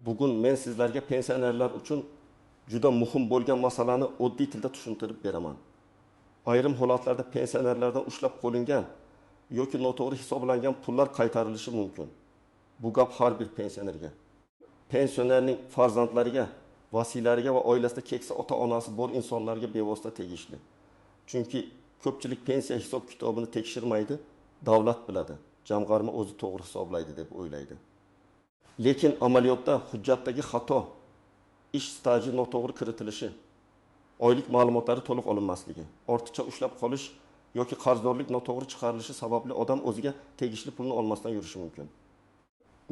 Bugun men sizlarga pensionerlar uchun juda muhim bo'lgan masalani oddiy tilda tushuntirib beraman. Ayrim holatlarda pensionerlardan ushlab qo'lingan yoki noto'g'ri hisoblangan pullar qaytarilishi mumkin. Bu gap har bir pensionerga, pensionerning farzandlariga, vasiylariga va oilasida keksa ota-onasi bor insonlarga bevosita tegishli. Chunki ko'pchilik pensiya hisob kitobini tekshirmaydi, davlat biladi. Jamg'arma o'zi to'g'ri hisoblaydi deb o'ylaydi. Lekin amaliyotda hujjatdagi xato, ish staji noto'g'ri kiritilishi, oylik ma'lumotlari to'liq olinmasligi, ortiqcha ushlab qolish yoki qarzdorlik noto'g'ri chiqarilishi sababli odam o'ziga tegishli pulni olmasdan yurishi mumkin.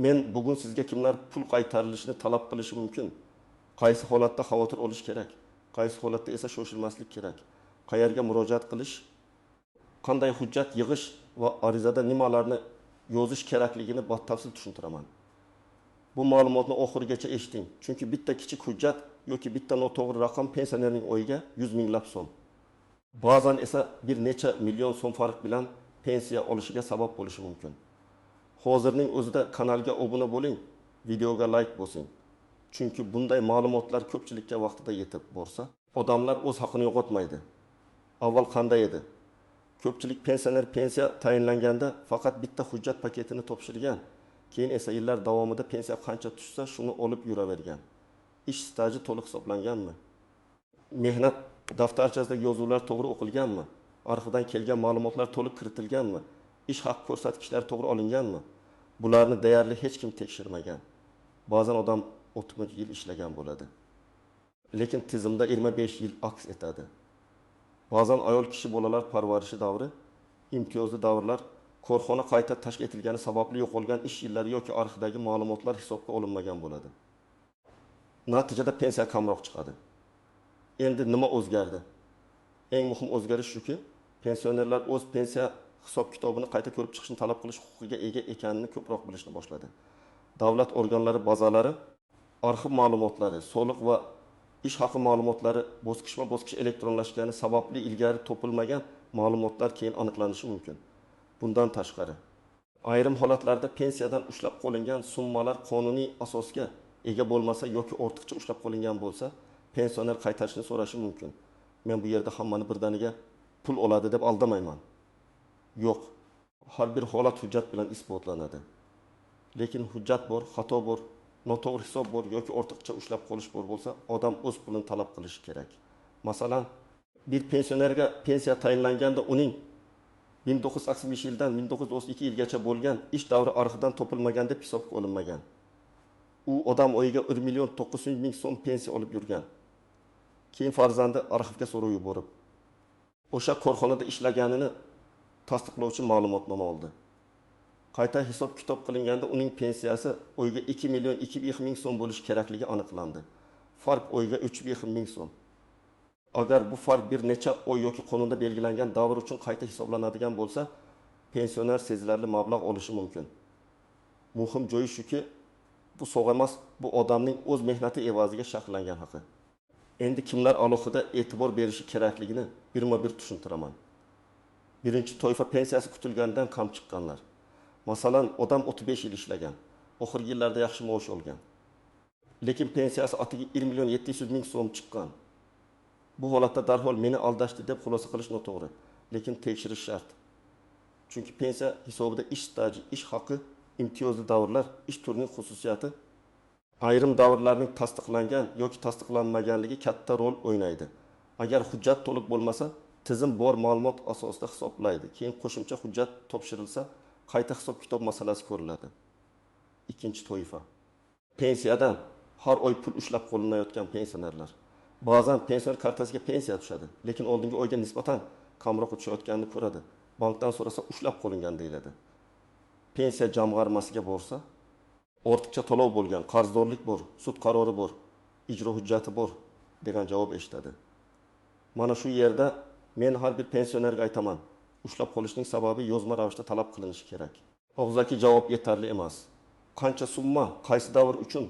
Men bugun sizga kimlar pul qaytarilishini talab qilishi mumkin? Qaysi holatda xavotir olish kerak? Qaysi holatda esa shoshilmaslik kerak? Qayerga murojaat qilish? Qanday hujjat yig'ish va arizada nimalarni yozish kerakligini batafsil tushuntiraman. Bu ma'lumotni oxirigacha eshiting. Chunki bitta kichik hujjat yoki bitta noto'g'ri raqam pensionerning o'yiga 100 minglab so'm. Ba'zan esa bir necha million so'm farq bilan pensiya olishiga sabab bo'lishi mumkin. Hozirning o'zida kanalga obuna bo'ling, videoga like bosing. Chunki bunday ma'lumotlar ko'pchilikka vaqtida yetib borsa, odamlar o'z haqini yo'qotmaydi. Avval qanday edi? Ko'pchilik pensioner pensiya tayinlanganda faqat bitta hujjat paketini topshirgan. Keyin esa yillar davomida pensiya qancha tushsa, shuni olib yuravergan. Ish staji to'liq hisoblanganmi? Mehnat daftarchasida yozuvlar to'g'ri o'qilganmi? Arxivdan kelgan ma'lumotlar to'liq kiritilganmi? Ish haq ko'rsatkichlari to'g'ri olinganmi? Bularni deyarli hech kim tekshirmagan. Ba'zan odam 30 yil ishlagan bo'ladi. Lekin tizimda 25 yil aks etadi. Ba'zan ayol kishi bolalar parvarishi davri, imtiyozli davrlar, korxona qayta tashkil etilgani sababli yo'qolgan ish yillari yoki arxivdagi ma'lumotlar hisobga olinmagan bo'ladi. Natijada pensiya kamroq chiqadi. Endi nima o'zgardi? Eng muhim o'zgarish shuki, pensionerlar o'z pensiya hisob kitobini qayta ko'rib chiqishni talab qilish huquqiga ega ekanini ko'proq bilishni boshladi. Davlat organlari bazalari arxiv ma'lumotlari, soliq va ish haqi ma'lumotlari bosqichma-bosqich elektronlashgani sababli ilgari topilmagan ma'lumotlar keyin aniqlanishi mumkin. Bundan tashqari, ayrim holatlarda pensiyadan ushlab qo'lingan summalar qonuniy asosga ega bo'lmasa yoki ortiqcha ushlab qo'lingan bo'lsa, pensioner qaytarishni so'rashi mumkin. Men bu yerda hammani birdaniga pul oladi deb aldamayman. Yo'q, har bir holat hujjat bilan isbotlanadi. Lekin hujjat bor, xato bor, noto'g'ri hisob bor yoki ortiqcha ushlab qolish bor bo'lsa, odam o'z pulini talab qilishi kerak. Masalan, bir pensionerga pensiya tayinlanganda uning 1965 yildan 1932 yilgacha bo'lgan ish davri arxividan topilmagan deb hisobga olinmagan. U odam oyiga 1.900.000 so'm pensiya olib yurgan. Keyin farzandi arxivga so'rov yuborib, o'sha korxonada ishlaganini tasdiqlovchi ma'lumotnoma oldi. Qayta hisob kitob qilinganda uning pensiyasi oyiga 2.200.000 so'm bo'lishi kerakligi aniqlandi. Farq oyiga 3.000 so'm. Agar bu farq bir necha oy yoki qonunda belgilangan davr uchun qayta hisoblanadigan bo'lsa, pensioner sezilarli mablag' olishi mumkin. Muhim joyi shuki, bu sovg'a emas, bu odamning o'z mehnati evaziga sharhlangan haqi. Endi kimlar alohida e'tibor berishi kerakligini birma-bir tushuntiraman. Birinchi toifa pensiyasi kutilganidan kam chiqqanlar. Masalan, odam 35 yil ishlagan, oxirgi yillarda yaxshi maosh olgan. Lekin pensiyasi atiga 1.700.000 so'm chiqqan. Bu holatda darhol meni aldashdi deb xulosa qilish noto'g'ri, lekin tekshirish shart. Chunki pensiya hisobida ish staji, ish haqi, imtiyozli davrlar, ish turining xususiyati, ayrim davrlarning tasdiqlangan yoki tasdiqlanmaganligi katta rol o'ynaydi. Agar hujjat to'liq bo'lmasa, tizim bor ma'lumot asosida hisoblaydi. Keyin qo'shimcha hujjat topshirilsa, qayta hisob kitob masalasi ko'riladi. Ikkinchi toifa. Pensiyadan har oy pul ushlab qo'linayotgan pensionerlar. Ba'zan pensioner kartasiga pensiya tushadi, lekin oldingi oyga nisbatan kamroq tushayotganini ko'radi. Bankdan so'rasa ushlab qo'lingan deyiladi. Pensiya jamg'armasiga borsa, ortiqcha to'lov bo'lgan, qarzdorlik bor, sud qarori bor, ijro hujjati bor degan javob eshitadi. Mana shu yerda men har bir pensionerga aytaman, ushlab qolishning sababi yozma ravishda talab qilinishi kerak. Og'zaki javob yetarli emas. Qancha summa, qaysi davr uchun,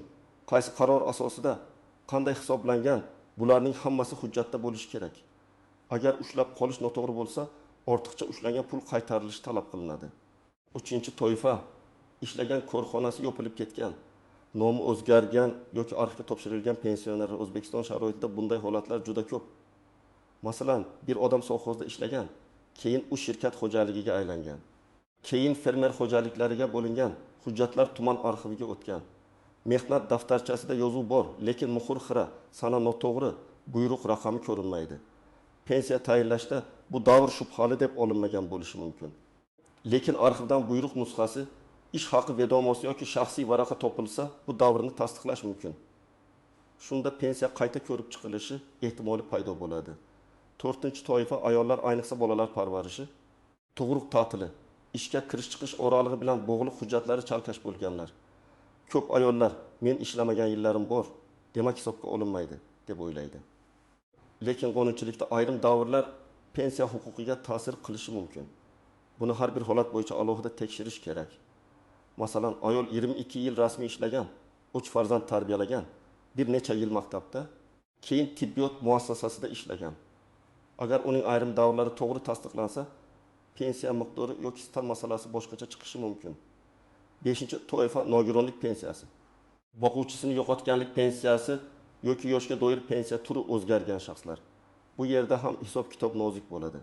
qaysi qaror asosida, qanday hisoblangan, bularning hammasi hujjatda bo'lishi kerak. Agar ushlab qolish noto'g'ri bo'lsa, ortiqcha ushlangan pul qaytarilishi talab qilinadi. Uchinchi toifa, ishlagan korxonasi yopilib ketgan, nomi o'zgargan yoki arxivga topshirilgan pensionerlar O'zbekiston sharoitida bunday holatlar juda ko'p. Masalan, bir odam sovxozda ishlagan, keyin u shirkat xo'jaligiga aylangan. Keyin fermer xo'jaliklariga bo'lingan, hujjatlar tuman arxiviga o'tgan. Mehnat daftarchasida yozuv bor, lekin muhr xira, sana noto'g'ri, buyruq raqami ko'rinmaydi. Pensiya tayinlashda bu davr shubhali deb olinmagan bo'lishi mumkin. Lekin arxivdan buyruq nusxasi, ish haqi vedomosi yoki shaxsiy varaqa topilsa, bu davrni tasdiqlash mumkin. Shunda pensiya qayta ko'rib chiqilishi ehtimoli paydo bo'ladi. 4-toifa ayollar, ayniqsa bolalar parvarishi, tug'ruq ta'tili, ishga kirish-chiqish oralig'i bilan bog'liq hujjatlari chalkash bo'lganlar. Ko'p ayollar men ishlamagan yillarim bor, demak hisobga olinmaydi deb o'ylaydi. Lekin qonunchilikda ayrim davrlar pensiya huquqiga ta'sir qilishi mumkin. Buni har bir holat bo'yicha alohida tekshirish kerak. Masalan, ayol 22 yil rasmiy ishlagan, 3 farzand tarbiyalagan, bir necha yil maktabda, keyin tibbiyot muassasasida ishlagan. Agar uning ayrim davrlari to'g'ri tasdiqlansa, pensiya miqdori yoki stan masalasi boshqacha chiqishi mumkin. 5-toifa nogironlik pensiyasi. Boquvchisini yo'qotganlik pensiyasi yoki yoshga doir pensiya turi o'zgargan shaxslar. Bu yerda ham hisob-kitob nozik bo'ladi.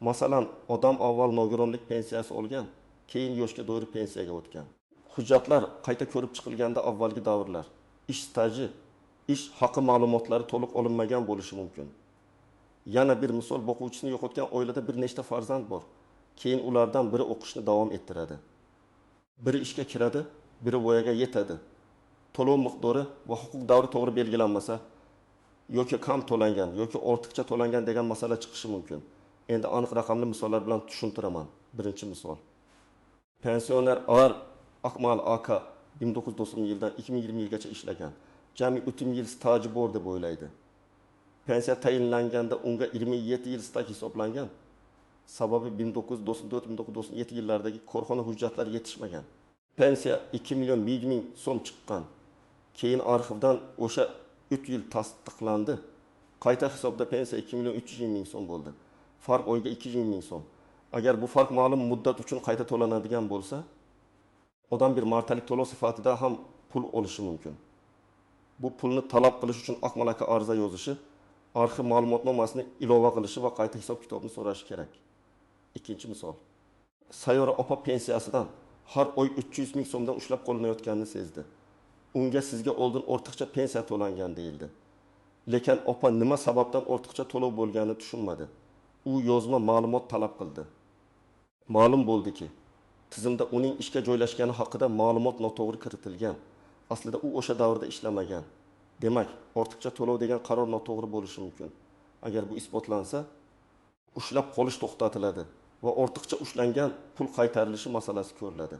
Masalan, odam avval nogironlik pensiyasi olgan, keyin yoshga doir pensiyaga o'tgan. Hujjatlar qayta ko'rib chiqilganda avvalgi davrlar, ish staji, ish haqi ma'lumotlari to'liq olinmagan bo'lishi mumkin. Yana bir misol, boquvchisini yo'qotgan oilada bir nechta farzand bor. Keyin ulardan biri o'qishni davom ettiradi. Biri ishga kiradi, biri voyaga yetadi. To'lov miqdori va huquq davri to'g'ri belgilanmasa, yoki kam to'langan yoki ortiqcha to'langan degan masala chiqishi mumkin. Endi aniq raqamli misollar bilan tushuntiraman. Birinchi misol. Pensioner Akmal aka 1990 yildan 2020 yilgacha ishlagan. Jami 30 yil staji bor deb o'ylaydi. Pensiya tayinlanganda unga 27 yil staj hisoblangan. Sababi 1994-1997 yillardagi korxona hujjatlari yetishmagan. Pensiya 2 million 100 ming so'm chiqqan. Keyin arxivdan o'sha 3 yil tasdiqlandi. Qayta hisobda pensiya 2 million 300 ming so'm bo'ldi. Farq oyga 200 ming so'm. Agar bu farq ma'lum muddat uchun qayta to'lanadigan bo'lsa, odam bir martalik to'lov sifatida ham pul olishi mumkin. Bu pulni talab qilish uchun Akmal aka ariza yozishi, arxiv ma'lumotnomasini ilova qilishi va qayta hisob-kitobni so'rashi kerak. Ikkinchi misol. Sayyora opa pensiyasidan har oy 300 ming so'mdan ushlab qolinayotganini sezdi. Unga sizga oldin ortiqcha pensiya to'langan deyildi. Lekin opa nima sababdan ortiqcha to'lov bo'lganini tushunmadi. U yozma ma'lumot talab qildi. Ma'lum bo'ldiki, tizimda uning ishga joylashgani haqida ma'lumot noto'g'ri kiritilgan. Aslida u o'sha davrda ishlamagan. Demak, ortiqcha to'lov degan qaror noto'g'ri bo'lishi mumkin. Agar bu isbotlansa, ushlab qolish to'xtatiladi va ortiqcha ushlangan pul qaytarilishi masalasi ko'riladi.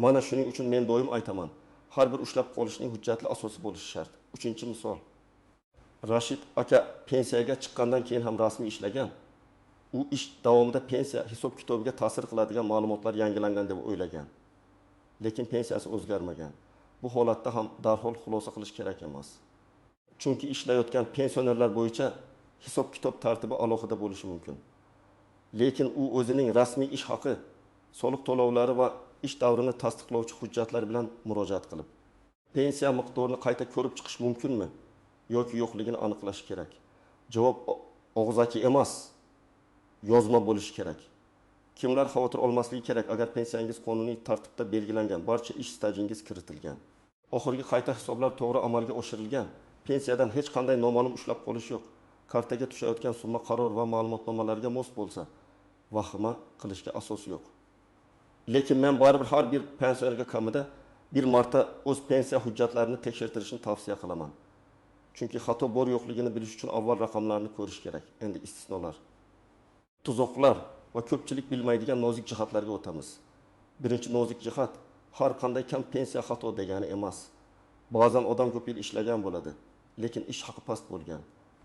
Mana shuning uchun men doim aytaman, har bir ushlab qolishning hujjatli asosi bo'lishi shart. Uchinchi misol. Rashid aka pensiyaga chiqqandan keyin ham rasmiy ishlagan. U ish davomida pensiya hisob-kitobiga ta'sir qiladigan ma'lumotlar yangilangan deb o'ylagan. Lekin pensiyasi o'zgarmagan. Bu holatda ham darhol xulosa qilish kerak emas. Chunki ishlayotgan pensionerlar bo'yicha hisob-kitob tartibi alohida bo'lishi mumkin. Lekin u o'zining rasmiy ish haqi, soliq to'lovlari va ish davrini tasdiqlovchi hujjatlar bilan murojaat qilib, pensiya miqdorini qayta ko'rib chiqish mumkinmi yoki yo'qligini aniqlash kerak. Javob og'zaki emas, yozma bo'lishi kerak. Kimlar xavotir olmasligi kerak agar pensiyangiz qonuniy tartibda belgilangan, barcha ish stajingiz kiritilgan. Oxirgi qayta hisoblar to'g'ri amalga oshirilgan. Pensiyadan hech qanday noma'lum ushlab qolish yo'q. Kartaga tushayotgan summa qaror va ma'lumotnomalarga mos bo'lsa, vahima qilishga asos yo'q. Lekin men baribir har bir pensionerga kamida bir marta o'z pensiya hujjatlarini tekshirtirishni tavsiya qilaman. Chunki xato bor yo'qligini bilish uchun avval raqamlarni ko'rish kerak. Endi istisnolar. Tuzoqlar va ko'pchilik bilmaydigan nozik jihatlarga o'tamiz. Birinchi nozik jihat, har qanday kam pensiya xato degani emas. Ba'zan odam ko'p yil ishlagan bo'ladi, lekin ish haqi past bo'lgan.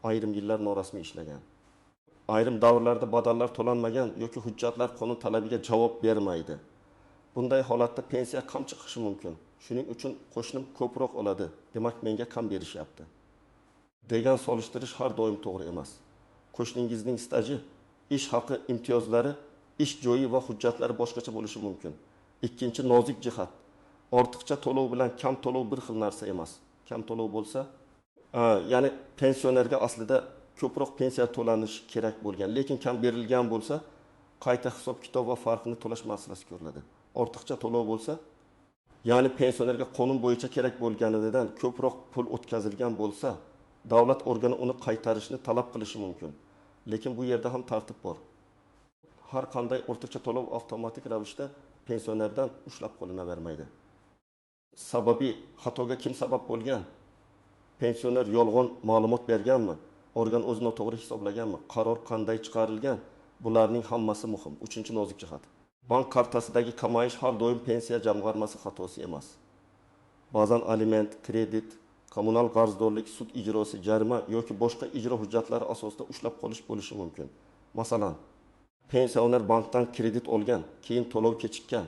Ayrim yillar norasmiy ishlagan. Ayrim davrlarda badallar to'lanmagan yoki hujjatlar qonun talabiga javob bermaydi. Bunday holatda pensiya kam chiqishi mumkin. Shuning uchun qo'shnim ko'proq oladi, demak menga kam berishyapti degan solishtirish har doim to'g'ri emas. Qo'shningizning staji, ish haqi, imtiyozlari, ish joyi va hujjatlari boshqacha bo'lishi mumkin. Ikkinchi nozik jihat, Ortiqcha to'lov bilan kam to'lov bir xil narsa emas. Kam to'lov bo'lsa, ya'ni pensionerga aslida ko'proq pensiya to'lanishi kerak bo'lgan, lekin kam berilgan bo'lsa, qayta hisob kitob va farqini to'lash masalasi ko'riladi. Ortiqcha to'lov bo'lsa, ya'ni pensionerga qonun bo'yicha kerak bo'lganidan ko'proq pul o'tkazilgan bo'lsa, davlat organi uni qaytarishni talab qilishi mumkin. Lekin bu yerda ham tartib bor. Har qanday ortiqcha to'lov avtomatik ravishda pensionerdan ushlab qolinavermaydi. Sababi xatoga kim sabab bo'lgan? Pensioner yolg'on ma'lumot berganmi? Organ o'zi noto'g'ri hisoblaganmi? Qaror qanday chiqarilgan? Bularning hammasi muhim. 3-nozik jihat. Bank kartasidagi kamayish har doim pensiya jamg'armasi xatosi emas. Ba'zan aliment, kredit, kommunal qarzdorlik, sud ijrosi, jarima yoki boshqa ijro hujjatlari asosida ushlab qolish bo'lishi mumkin. Masalan, pensioner bankdan kredit olgan, keyin to'lov kechikkan,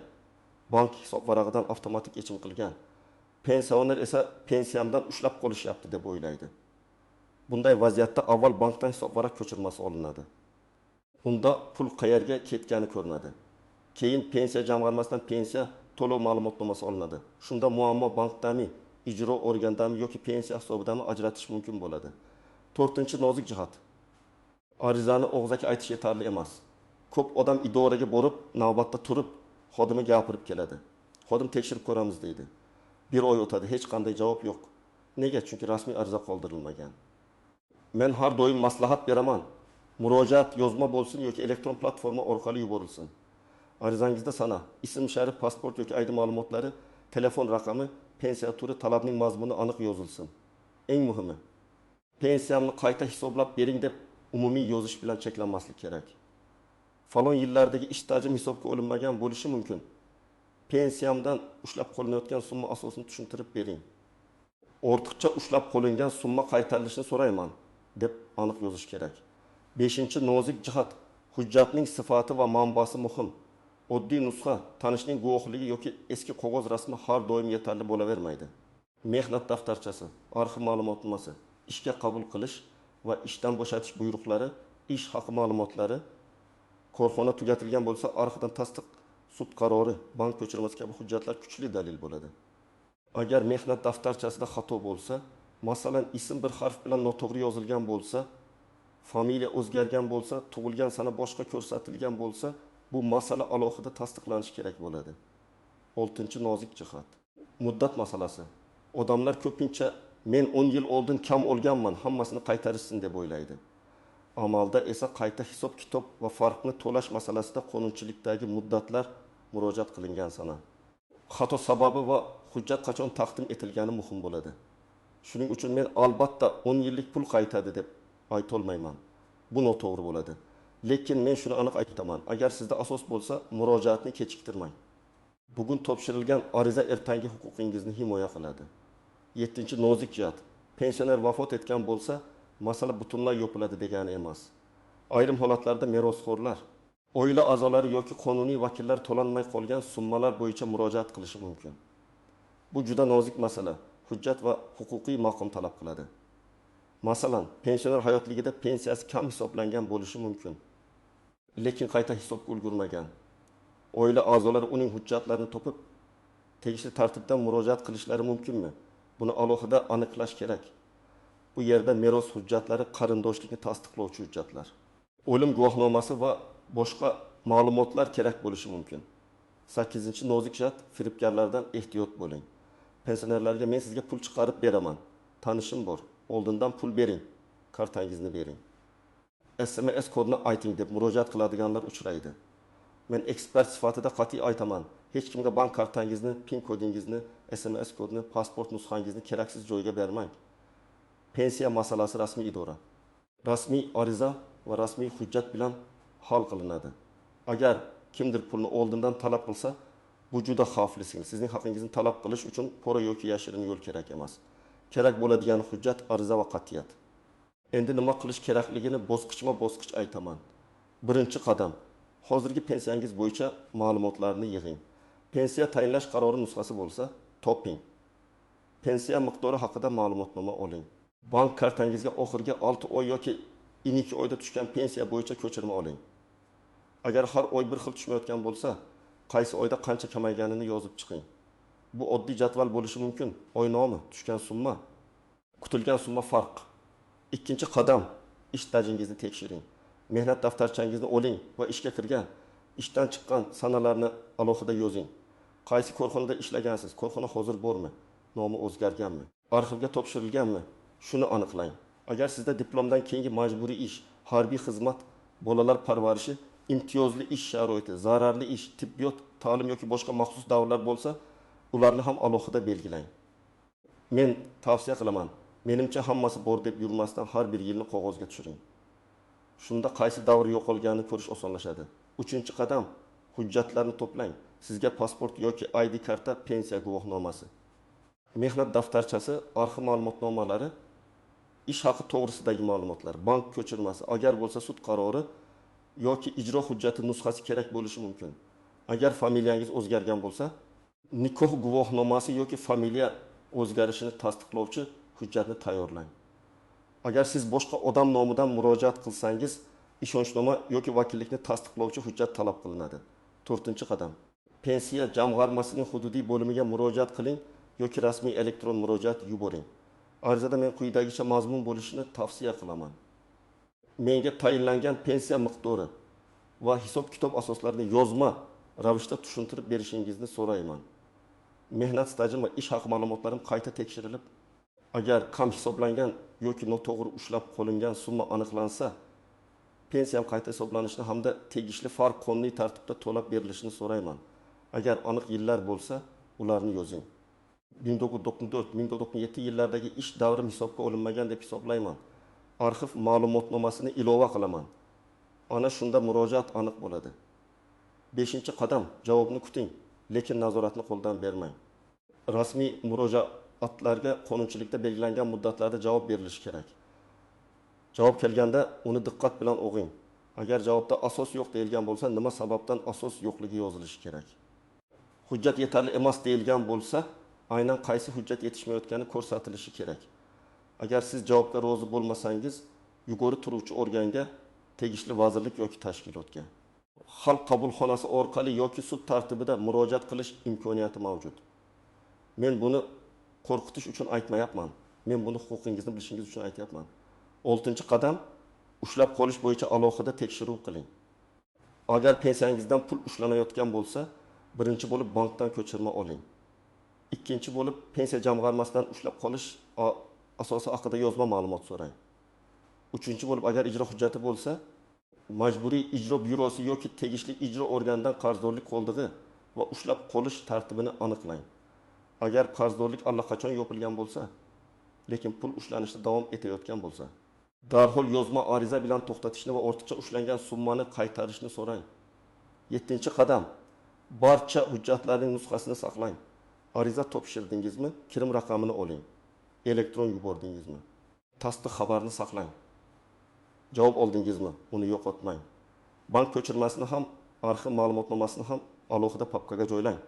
bank hisob varag'idan avtomatik yechim qilgan. Pensioner esa pensiyamdan ushlab qolishyapti deb o'ylaydi. Bunday vaziyatda avval bankdan hisob varaq ko'chirmasi olinadi. Unda pul qayerga ketgani ko'rinadi. Keyin pensiya jamg'armasidan pensiya to'lov ma'lumotnomasi olinadi. Shunda muammo bankdami, ijro organdami yoki pensiya hisobidami ajratish mumkin bo'ladi. 4-nozik jihat. Arizani og'zaki aytish yetarli emas. Ko'p odam idoraga borib, navbatda turib, xodimga gapirib keladi. Xodim tekshirib ko'ramiz deydi. 1 oy o'tadi, hech qanday javob yo'q. Nega? Chunki rasmiy ariza qoldirilmagan. Men har doim maslahat beraman. Murojaat yozma bo'lsin yoki elektron platforma orqali yuborilsin. Arizangizda sana, ism, sharif, pasport yoki ID ma'lumotlari, telefon raqami, pensiya turi, talabning mazmuni aniq yozilsin. Eng muhimi, pensiyamni qayta hisoblab bering deb umumiy yozish bilan cheklanmaslik kerak. Falon yillardagi ish stajim hisobga olinmagan bo'lishi mumkin. Pensiyamdan ushlab qolinayotgan summa asosini tushuntirib bering. Ortiqcha ushlab qolingan summa qaytarilishini so'rayman deb aniq yozish kerak. 5-nozik jihat. Hujjatning sifati va manbasi muhim. Oddiy nusxa, tanishning guvohligi yoki eski qog'oz rasmi har doim yetarli bo'lavermaydi. Mehnat daftarchasi, arxiv ma'lumotnomasi, ishga qabul qilish va ishdan bo'shatish buyruqlari, ish haqi ma'lumotlari, korxona tugatilgan bo'lsa, arxivdan tasdiq, sud qarori, bank ko'chirmasi kabi hujjatlar kuchli dalil bo'ladi. Agar mehnat daftarchasida xato bo'lsa, masalan, ism bir harf bilan noto'g'ri yozilgan bo'lsa, familiya o'zgargan bo'lsa, tug'ilgan sana boshqa ko'rsatilgan bo'lsa, bu masala alohida tasdiqlanishi kerak bo'ladi. 6-nozik jihat. Muddat masalasi. Odamlar ko'pincha men 10 yil oldin kam olganman, hammasini qaytarishsin deb o'ylaydi. Amalda esa qayta hisob kitob va farqni to'lash masalasida qonunchilikdagi muddatlar murojaat qilingan sana. Xato sababi va hujjat qachon taqdim etilgani muhim bo'ladi. Shuning uchun men albatta 10 yillik pul qaytadi deb ayta olmayman. Bu noto'g'ri bo'ladi. Lekin men shuni aniq aytaman. Agar sizda asos bo'lsa, murojaatni kechiktirmang. Bugun topshirilgan ariza ertangi huquqingizni himoya qiladi. 7-nozik jihat. Pensioner vafot etgan bo'lsa, masala butunlay yopiladi degani emas. Ayrim holatlarda merosxo'rlar, oila a'zolari yoki qonuniy vakillar to'lanmay qolgan summalar bo'yicha murojaat qilishi mumkin. Bu juda nozik masala, hujjat va huquqiy maqom talab qiladi. Masalan, pensioner hayotligida pensiyasi kam hisoblangan bo'lishi mumkin, lekin qayta hisobga ulgurmagan. Oila a'zolari uning hujjatlarini topib, tegishli tartibda murojaat qilishlari mumkinmi? Buni alohida aniqlash kerak. Bu yerda meros hujjatlari qarindoshlikni tasdiqlovchi hujjatlar, o'lim guvohnomasi va boshqa ma'lumotlar kerak bo'lishi mumkin. 8-nozik jihat. Firibgarlardan ehtiyot bo'ling. Pensionerlarga men sizga pul chiqarib beraman, tanishim bor, oldindan pul bering, kartangizni bering, SMS kodni ayting deb murojaat qiladiganlar uchraydi. Men ekspert sifatida qat'iy aytaman, hech kimga bank kartangizni, PIN kodingizni, SMS kodni, pasport nusxangizni keraksiz joyga bermang. Pensiya masalasi rasmiy idora, rasmiy ariza va rasmiy hujjat bilan hal qilinadi. Agar kimdir pulni oldindan talab qilsa, bu juda xavfli. Sizning haqingizni talab qilish uchun pora yoki yashirin yo'l kerak emas. Kerak bo'ladigan hujjat, ariza va qat'iyat. Endi nima qilish kerakligini bosqichma-bosqich aytaman. Birinchi qadam, hozirgi pensiyangiz bo'yicha ma'lumotlarni yig'ing. Pensiya tayinlash qarori nusxasi bo'lsa, toping. Pensiya miqdori haqida ma'lumotnoma oling. Bank kartangizga oxirgi 6 oy yoki 12 oyda tushgan pensiya bo'yicha ko'chirma oling. Agar har oy bir xil tushmayotgan bo'lsa, qaysi oyda qancha kamayganini yozib chiqing. Bu oddiy jadval bo'lishi mumkin. Oynoma, tushgan summa, kutilgan summa farq. Ikkinchi qadam, ish stajingizni tekshiring. Mehnat daftarchangizni oling va ishga kirgan, ishdan chiqqan sanalarni alohida yozing. Qaysi korxonada ishlagansiz? Korxona hozir bormi? Nomi o'zgarganmi? Arxivga topshirilganmi? Shuni aniqlang. Agar sizda diplomdan keyingi majburiy ish, harbiy xizmat, bolalar parvarishi, imtiyozli ish sharoiti, zararli ish, tibbiyot, ta'lim yoki boshqa maxsus davrlar bo'lsa, ularni ham alohida belgilang. Men tavsiya qilaman. Menimcha hammasi bor deb yurmasdan har bir yilni qog'ozga tushiring. Shunda qaysi davr yo'qolganini ko'rish osonlashadi. Uchinchi qadam, hujjatlarni to'plang. Sizga pasport yoki ID karta, pensiya guvohnomasi, mehnat daftarchasi, arxiv ma'lumotnomalari, ish haqi to'g'risidagi ma'lumotlar, bank ko'chirmasi, agar bo'lsa sud qarori yoki ijro hujjati nusxasi kerak bo'lishi mumkin. Agar familiyangiz o'zgargan bo'lsa, nikoh guvohnomasi yoki familiya o'zgarishini tasdiqlovchi hujjatni tayyorlang. Agar siz boshqa odam nomidan murojaat qilsangiz, ishonchnoma yoki vakillikni tasdiqlovchi hujjat talab qilinadi. 4-qadam. Pensiya jamg'armasining hududiy bo'limiga murojaat qiling yoki rasmiy elektron murojaat yuboring. Arizada men quyidagicha mazmun bo'lishini tavsiya qilaman. Menga tayinlangan pensiya miqdori va hisob-kitob asoslarini yozma ravishda tushuntirib berishingizni so'rayman. Mehnat stajim va ish haqi ma'lumotlarim qayta tekshirilib, agar kam hisoblangan yoki noto'g'ri ushlab qo'lingan summa aniqlansa, pensiyam qayta hisoblanishini hamda tegishli farq qonuniy tartibda to'lab berilishini so'rayman. Agar aniq yillar bo'lsa, ularni yozing. 1994-1997 yillardagi ish davrim hisobga olinmagan deb hisoblayman. Arxiv ma'lumotnomasini ilova qilaman. Ana shunda murojaat aniq bo'ladi. 5-qadam, javobni kuting, lekin nazoratni qo'ldan bermang. Rasmiy murojaatlarga qonunchilikda belgilangan muddatlarda javob berilishi kerak. Javob kelganda uni diqqat bilan o'qing. Agar javobda asos yo'q deyilgan bo'lsa, nima sababdan asos yo'qligi yozilishi kerak. Hujjat yetarli emas deyilgan bo'lsa, aynan qaysi hujjat yetishmayotgani ko'rsatilishi kerak. Agar siz javobga rozi bo'lmasangiz, yuqori turuvchi organga, tegishli vazirlik yoki tashkilotga, xalq qabulxonasi orqali yoki sud tartibida murojaat qilish imkoniyati mavjud. Men buni qo'rqitish uchun aytmayapman. Men buni huquqingizni bilishingiz uchun aytyapman. 6-qadam, ushlab qolish bo'yicha alohida tekshiruv qiling. Agar pensiyangizdan pul ushlanayotgan bo'lsa, birinchi bo'lib bankdan ko'chirma oling. Ikkinchi bo'lib pensiya jamg'armasidan ushlab qolish asosi haqida yozma ma'lumot so'rang. Uchinchi bo'lib, agar ijro hujjati bo'lsa, majburiy ijro byurosi yoki tegishli ijro organidan qarzdorlik qoldig'i va ushlab qolish tartibini aniqlang. Agar qarzdorlik allaqachon yopilgan bo'lsa, lekin pul ushlanishda davom etayotgan bo'lsa, darhol yozma ariza bilan to'xtatishni va ortiqcha ushlangan summani qaytarishni so'rang. 7-qadam, barcha hujjatlarning nusxasini saqlang. Ariza topshirdingizmi? Kirim raqamini oling. Elektron yubordingizmi? Tasdiq xabarini saqlang. Javob oldingizmi? Uni yo'qotmang. Bank ko'chirmasini ham, arxiv ma'lumotnomasini ham alohida papkaga joylang.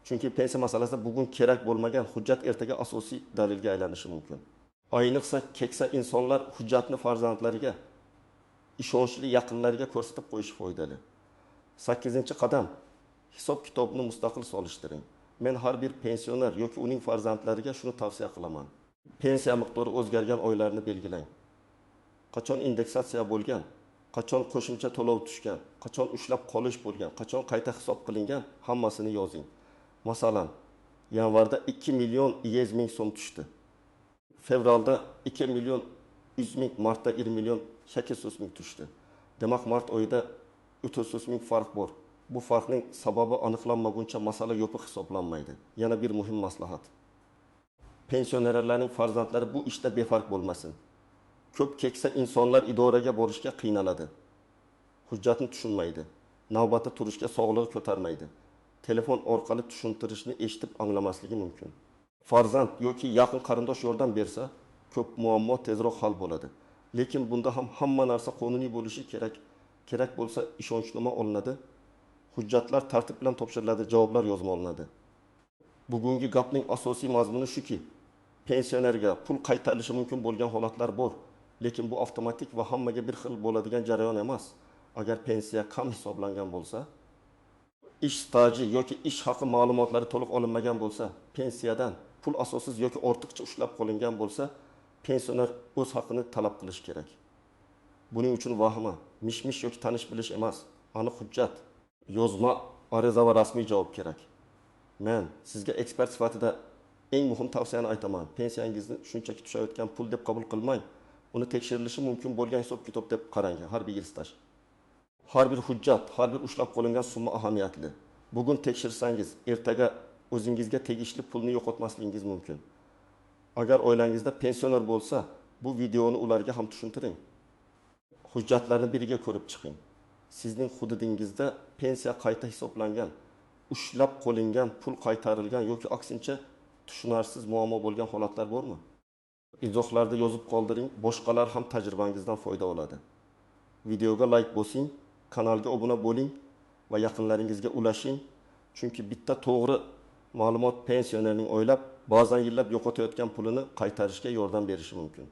Chunki pensiya masalasida bugun kerak bo'lmagan hujjat ertaga asosiy dalilga aylanishi mumkin. Ayniqsa keksa insonlar hujjatni farzandlariga, ishonchli yaqinlariga ko'rsatib qo'yish foydali. 8-qadam, hisob-kitobni mustaqil solishtiring. Men har bir pensioner yoki uning farzandlariga shuni tavsiya qilaman. Pensiya miqdori o'zgargan oylarni belgilang. Qachon indeksatsiya bo'lgan, qachon qo'shimcha to'lov tushgan, qachon ushlab qolish bo'lgan, qachon qayta hisob qilingan, hammasini yozing. Masalan, yanvarda 2 million 100 ming so'm tushdi. Fevralda 2 million 100 ming, martda 1 million 800 ming tushdi. Demak, mart oyida 300 ming farq bor. Bu farqning sababi aniqlanmaguncha masala yopiq hisoblanmaydi. Yana bir muhim maslahat. Pensionerlarning farzandlari bu ishda befarq bo'lmasin. Ko'p keksa insonlar idoraga borishga qiynaladi. Hujjatni tushunmaydi. Navbatda turishga sog'lig'i ko'tarmaydi. Telefon orqali tushuntirishni eshitib anglamasligi mumkin. Farzand yoki yaqin qarindosh yordam bersa, ko'p muammo tezroq hal bo'ladi. Lekin bunda ham hamma narsa qonuniy bo'lishi kerak. Kerak bo'lsa ishonchnoma olinadi. Hujjatlar tartib bilan topshiriladi, javoblar yozma olinadi. Bugungi gapning asosiy mazmuni shuki, pensionerga pul qaytarilishi mumkin bo'lgan holatlar bor, lekin bu avtomatik va hammaga bir xil bo'ladigan jarayon emas. Agar pensiya kam hisoblangan bo'lsa, ish staji yoki ish haqi ma'lumotlari to'liq olinmagan bo'lsa, pensiyadan pul asossiz yoki ortiqcha ushlab qolingan bo'lsa, pensioner o'z haqini talab qilish kerak. Buning uchun vahima, mish-mish yoki tanish bilish emas, aniq hujjat, yozma ariza va rasmiy javob kerak. Men sizga ekspert sifatida eng muhim tavsiyani aytaman. Pensiyangizni shunchaki tushayotgan pul deb qabul qilmang. Uni tekshirilishi mumkin bo'lgan hisob-kitob deb qarang, har bir yil staj. Har bir hujjat, har bir ushlab qolingan summa ahamiyatli. Bugun tekshirsangiz, ertaga o'zingizga tegishli pulni yo'qotmasligingiz mumkin. Agar oilangizda pensioner bo'lsa, bu videoni ularga ham tushuntiring. Hujjatlarni biriga ko'rib chiqing. Sizning hududingizda pensiya qayta hisoblangan, ushlab qolingan pul qaytarilgan yoki aksincha tushunarsiz muammo bo'lgan holatlar bormi? Izohlarda yozib qoldiring, boshqalar ham tajribangizdan foyda oladi. Videoga like bosing, kanalga obuna bo'ling va yaqinlaringizga ulashing. Chunki bitta to'g'ri ma'lumot pensionerning o'ylab, ba'zan yillab yo'qotayotgan pulini qaytarishga yordam berishi mumkin.